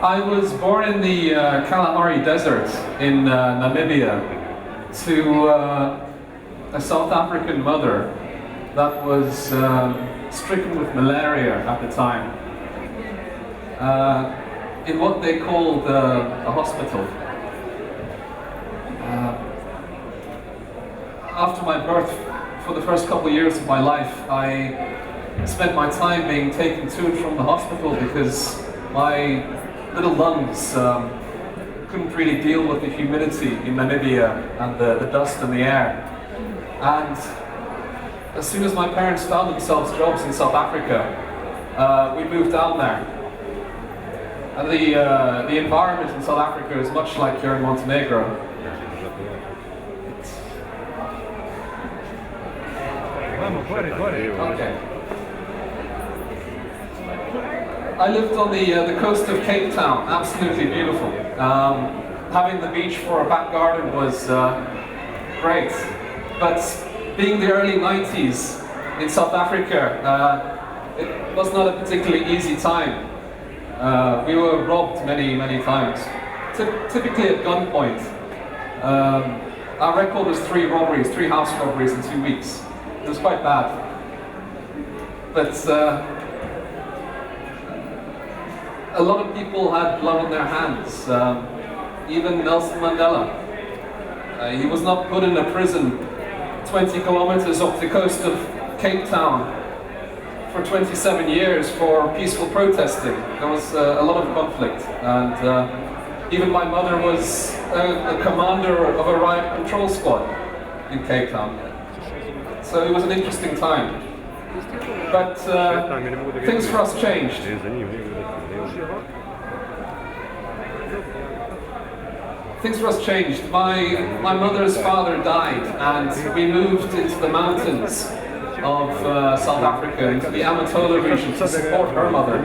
I was born in the Kalahari Desert in Namibia to a South African mother that was stricken with malaria at the time in what they called a hospital. After my birth, for the first couple of years of my life, I spent my time being taken to and from the hospital because my little lungs couldn't really deal with the humidity in Namibia and the dust in the air. And as soon as my parents found themselves jobs in South Africa, we moved down there. And the environment in South Africa is much like here in Montenegro. Okay. I lived on the coast of Cape Town, absolutely beautiful. Having the beach for a back garden was great, but being the early 90s in South Africa, it was not a particularly easy time. We were robbed many times, typically at gunpoint. Our record was 3 house robberies in 2 weeks. It was quite bad, but a lot of people had blood on their hands. Even Nelson Mandela. He was not put in a prison 20 kilometers off the coast of Cape Town for 27 years for peaceful protesting. There was a lot of conflict, and even my mother was a commander of a riot control squad in Cape Town. So it was an interesting time. But things for us changed. Things for us changed. My mother's father died, and we moved into the mountains of South Africa, into the Amatola region, to support her mother.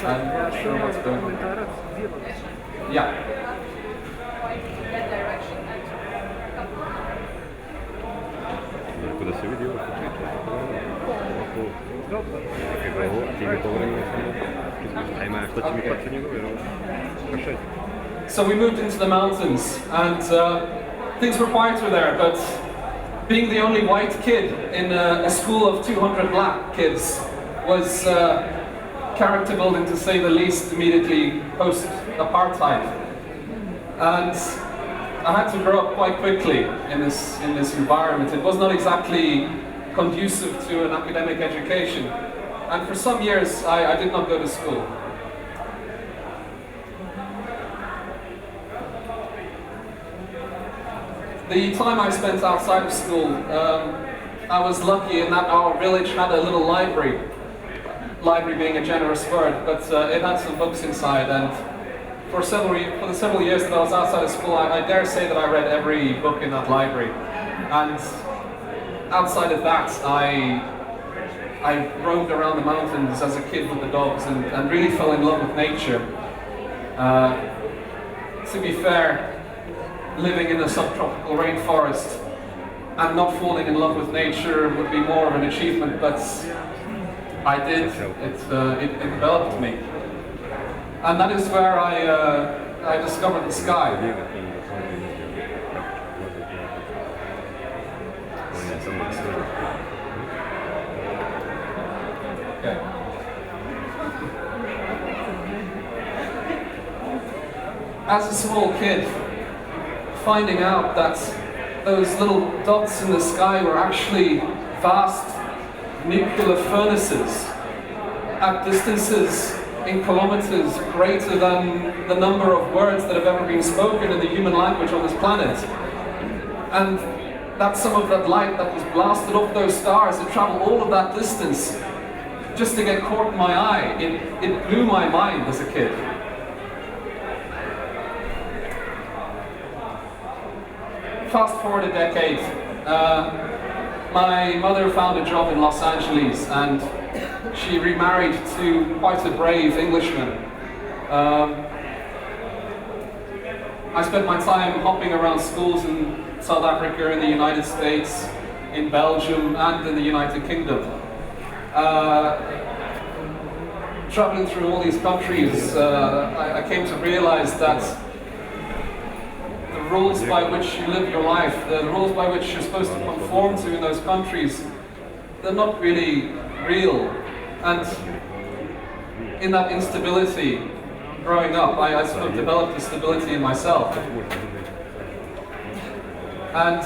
I'm not sure what's going on. Yeah. So we moved into the mountains, and things were quieter there, but being the only white kid in a school of 200 black kids was character building, to say the least, immediately post-apartheid. And I had to grow up quite quickly in this environment. It was not exactly conducive to an academic education. And for some years, I did not go to school. The time I spent outside of school, I was lucky in that our village had a little library. Library being a generous word, but it had some books inside, and for the several years that I was outside of school, I dare say that I read every book in that library. And outside of that, I roamed around the mountains as a kid with the dogs and really fell in love with nature. To be fair, living in a subtropical rainforest and not falling in love with nature would be more of an achievement, but I did. It developed me. And that is where I discovered the sky. Okay. As a small kid, finding out that those little dots in the sky were actually vast nuclear furnaces at distances in kilometers greater than the number of words that have ever been spoken in the human language on this planet. And that some of that light that was blasted off those stars had traveled all of that distance just to get caught in my eye. It blew my mind as a kid. Fast forward a decade, my mother found a job in Los Angeles and she remarried to quite a brave Englishman. I spent my time hopping around schools in South Africa, in the United States, in Belgium and in the United Kingdom. traveling through all these countries, I came to realize that the rules by which you live your life, the rules by which you're supposed to conform to in those countries, they're not really real. And in that instability, growing up, I sort of developed a stability in myself. And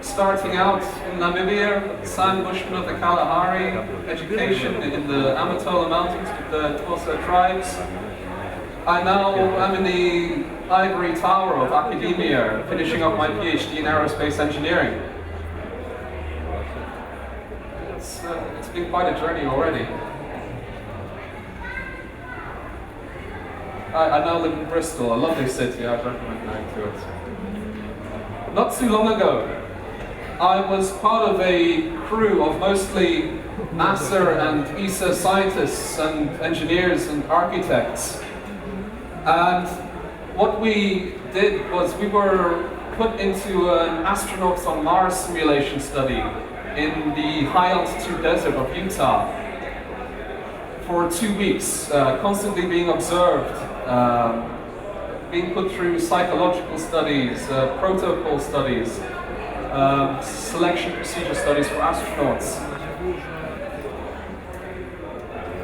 starting out in Namibia, San Bushman of the Kalahari, education in the Amatola Mountains with the Xhosa tribes. I now am in the ivory tower of academia, finishing up my PhD in Aerospace Engineering. It's been quite a journey already. I now live in Bristol, a lovely city. I'd recommend going to it. Not too long ago, I was part of a crew of mostly NASA and ESA scientists and engineers and architects. And what we did was we were put into an astronauts on Mars simulation study in the high altitude desert of Utah for 2 weeks, constantly being observed, being put through psychological studies, protocol studies, selection procedure studies for astronauts.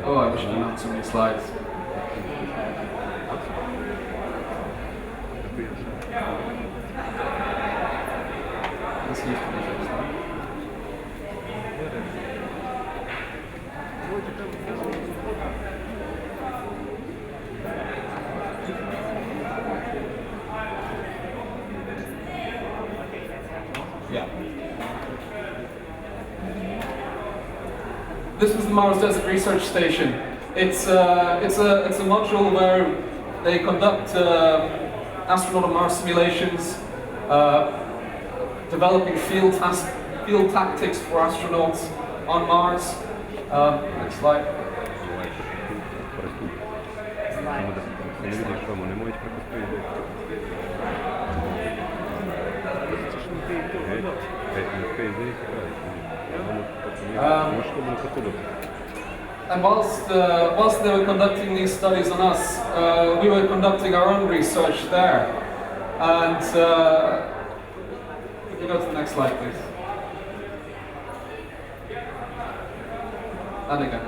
Oh, I wish I didn't have so many slides. This used to be fixed. Yeah. This is the Mars Desert Research Station. It's a module where they conduct astronaut on Mars simulations, developing field tactics for astronauts on Mars. Next slide. And whilst they were conducting these studies on us, we were conducting our own research there. And if you go to the next slide, please. And again.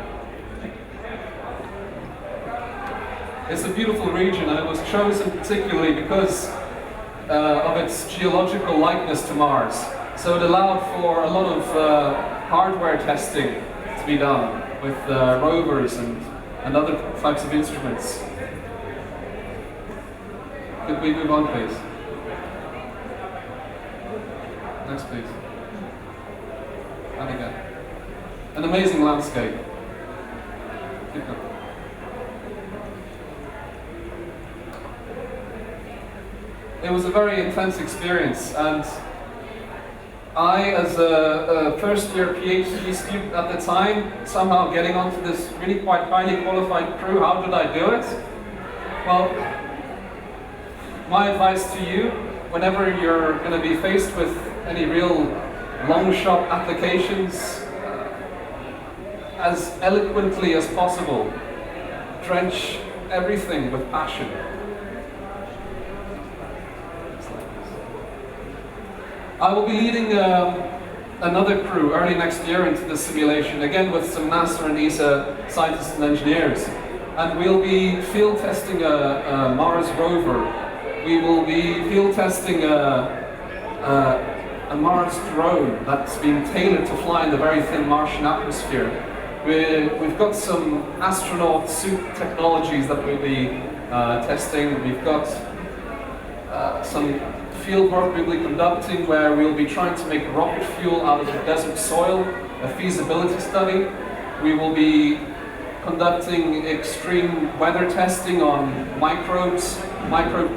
It's a beautiful region, and it was chosen particularly because of its geological likeness to Mars. So it allowed for a lot of hardware testing to be done with rovers and other types of instruments. Could we move on, please? Next, please. And again. An amazing landscape. Keep going. It was a very intense experience, and I, as a first-year PhD student at the time, somehow getting onto this really quite highly qualified crew, how did I do it? Well, my advice to you, whenever you're going to be faced with any real long-shot applications, as eloquently as possible, drench everything with passion. I will be leading another crew early next year into the simulation, again with some NASA and ESA scientists and engineers. And we'll be field testing a Mars rover. We will be field testing a Mars drone that's been tailored to fly in the very thin Martian atmosphere. We've got some astronaut suit technologies that we'll be testing. We've got some field work we'll be conducting where we'll be trying to make rocket fuel out of the desert soil, a feasibility study. We will be conducting extreme weather testing on microbe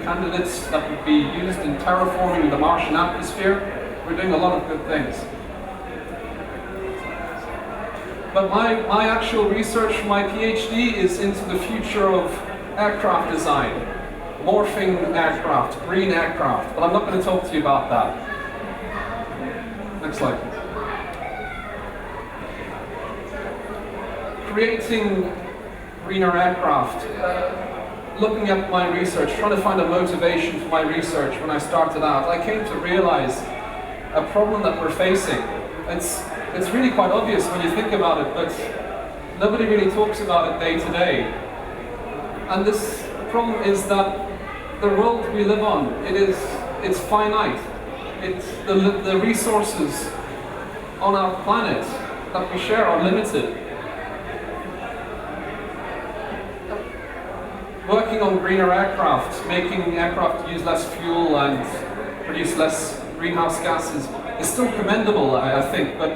candidates that would be used in terraforming the Martian atmosphere. We're doing a lot of good things. But my actual research, my PhD, is into the future of aircraft design. Morphing aircraft, green aircraft, but I'm not going to talk to you about that. Next slide, please. creating greener aircraft, looking at my research, trying to find a motivation for my research when I started out, I came to realize a problem that we're facing. It's really quite obvious when you think about it, but nobody really talks about it day to day. And this problem is that the world we live on, it's finite. The resources on our planet that we share are limited. Working on greener aircraft, making aircraft use less fuel and produce less greenhouse gases is still commendable, I think, but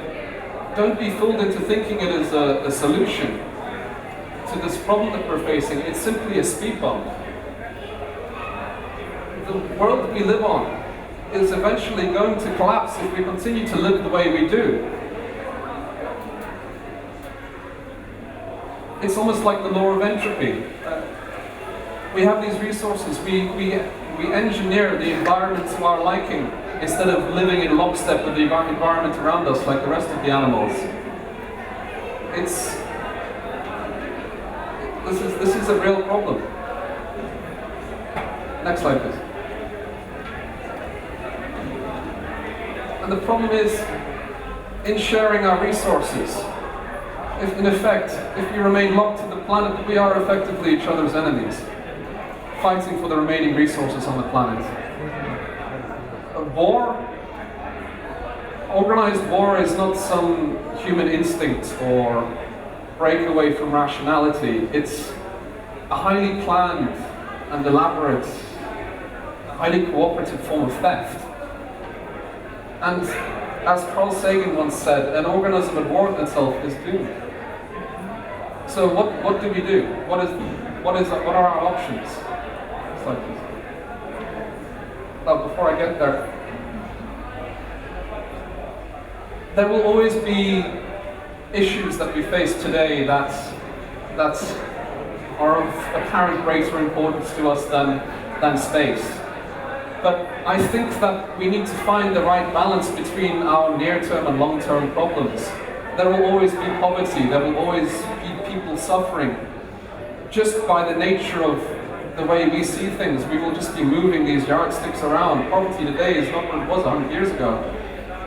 don't be fooled into thinking it is a solution to this problem that we're facing. It's simply a speed bump. The world we live on is eventually going to collapse if we continue to live the way we do. It's almost like the law of entropy. We have these resources, we engineer the environment to our liking instead of living in lockstep with the environment around us like the rest of the animals. This is a real problem. Next slide, please. And the problem is, in sharing our resources, in effect, if we remain locked to the planet, we are effectively each other's enemies, fighting for the remaining resources on the planet. A war, organized war, is not some human instinct or breakaway from rationality. It's a highly planned and elaborate, highly cooperative form of theft. And as Carl Sagan once said, an organism at war with itself is doomed. So what do we do? What are our options? Slide, please. Now, before I get there, there will always be issues that we face today that are of apparent greater importance to us than space. But I think that we need to find the right balance between our near-term and long-term problems. There will always be poverty, there will always be people suffering. Just by the nature of the way we see things, we will just be moving these yardsticks around. Poverty today is not what it was 100 years ago.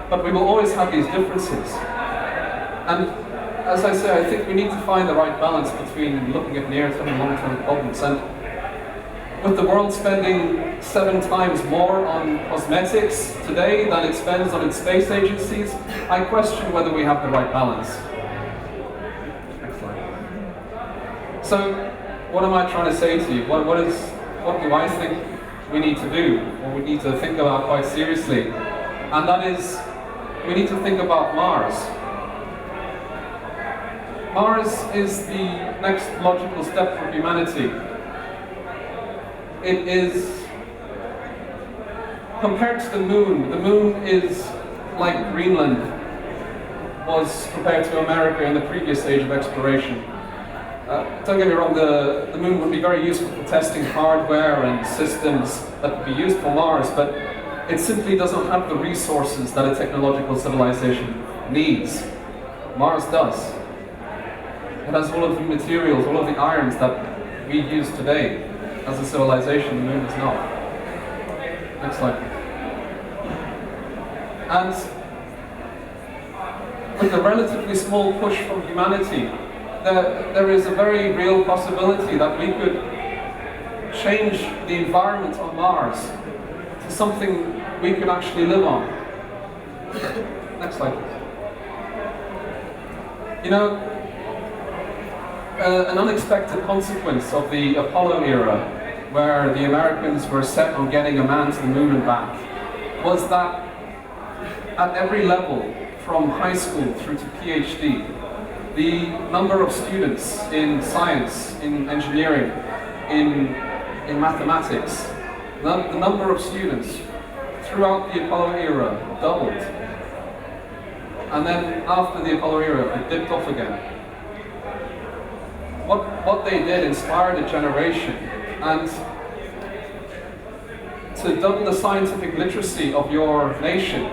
But we will always have these differences. And as I say, I think we need to find the right balance between looking at near-term and long-term problems. And with the world spending 7 times more on cosmetics today than it spends on its space agencies, I question whether we have the right balance. Next slide. So, what am I trying to say to you? What do I think we need to do, or we need to think about quite seriously? And that is, we need to think about Mars. Mars is the next logical step for humanity. It is, compared to the moon is like Greenland was compared to America in the previous age of exploration. Don't get me wrong, the moon would be very useful for testing hardware and systems that would be used for Mars, but it simply doesn't have the resources that a technological civilization needs. Mars does. It has all of the materials, all of the irons that we use today. As a civilization, the moon is not. Next slide. And with a relatively small push from humanity, there is a very real possibility that we could change the environment on Mars to something we could actually live on. Next slide, please. You know, an unexpected consequence of the Apollo era, where the Americans were set on getting a man to the moon and back, was that at every level, from high school through to PhD, the number of students in science, in engineering, in mathematics, the number of students throughout the Apollo era doubled. And then after the Apollo era, it dipped off again. What they did inspired a generation, and to double the scientific literacy of your nation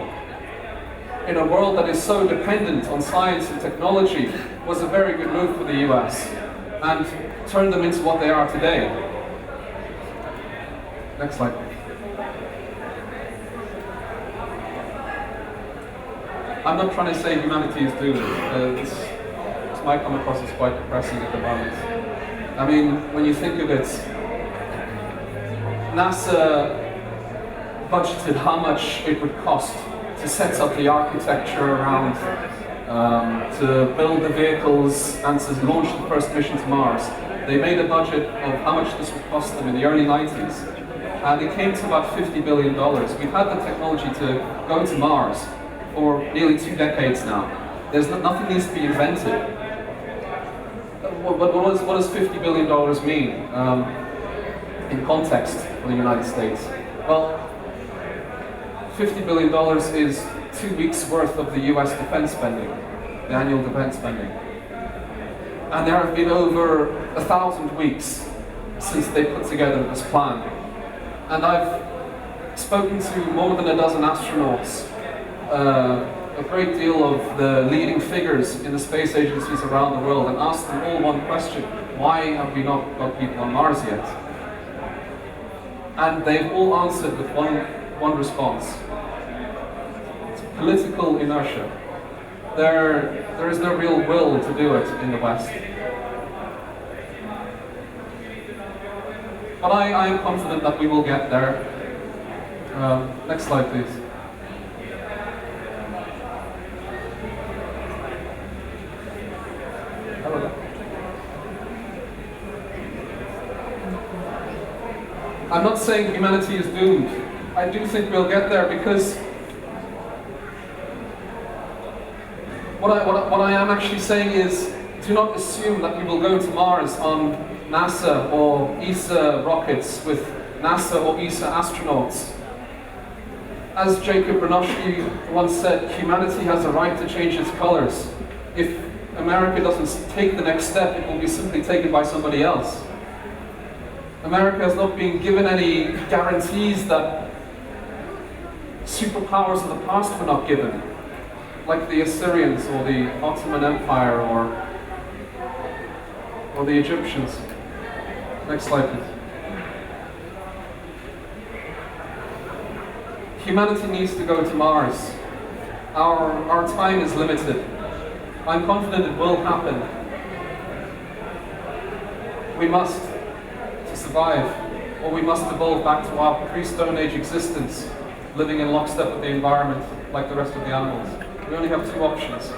in a world that is so dependent on science and technology was a very good move for the US and turned them into what they are today. Next slide. I'm not trying to say humanity is doomed. This might come across as quite depressing at the moment. I mean, when you think of it, NASA budgeted how much it would cost to set up the architecture around, to build the vehicles and to launch the first mission to Mars. They made a budget of how much this would cost them in the early 90s, and it came to about $50 billion. We've had the technology to go to Mars for nearly 2 decades now. Nothing needs to be invented. What does $50 billion mean in context for the United States? Well, $50 billion is 2 weeks worth of the US defense spending, the annual defense spending. And there have been over 1,000 weeks since they put together this plan. And I've spoken to more than a dozen astronauts, a great deal of the leading figures in the space agencies around the world, and asked them all one question: why have we not got people on Mars yet? And they've all answered with one response: it's political inertia. There is no real will to do it in the West. But I am confident that we will get there. Next slide, please. I'm not saying humanity is doomed. I do think we'll get there, because what I am actually saying is, do not assume that we will go to Mars on NASA or ESA rockets with NASA or ESA astronauts. As Jacob Bronowski once said, humanity has a right to change its colors. If America doesn't take the next step, it will be simply taken by somebody else. America has not been given any guarantees that superpowers of the past were not given, like the Assyrians or the Ottoman Empire or the Egyptians. Next slide, please. Humanity needs to go to Mars. Our time is limited. I'm confident it will happen. We must, to survive, or we must evolve back to our pre-Stone Age existence, living in lockstep with the environment like the rest of the animals. We only have 2 options.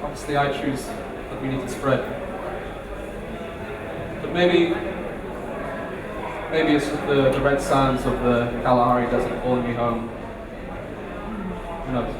Obviously, I choose that we need to spread. But maybe it's just the red sands of the Kalahari Desert calling me home. Who knows?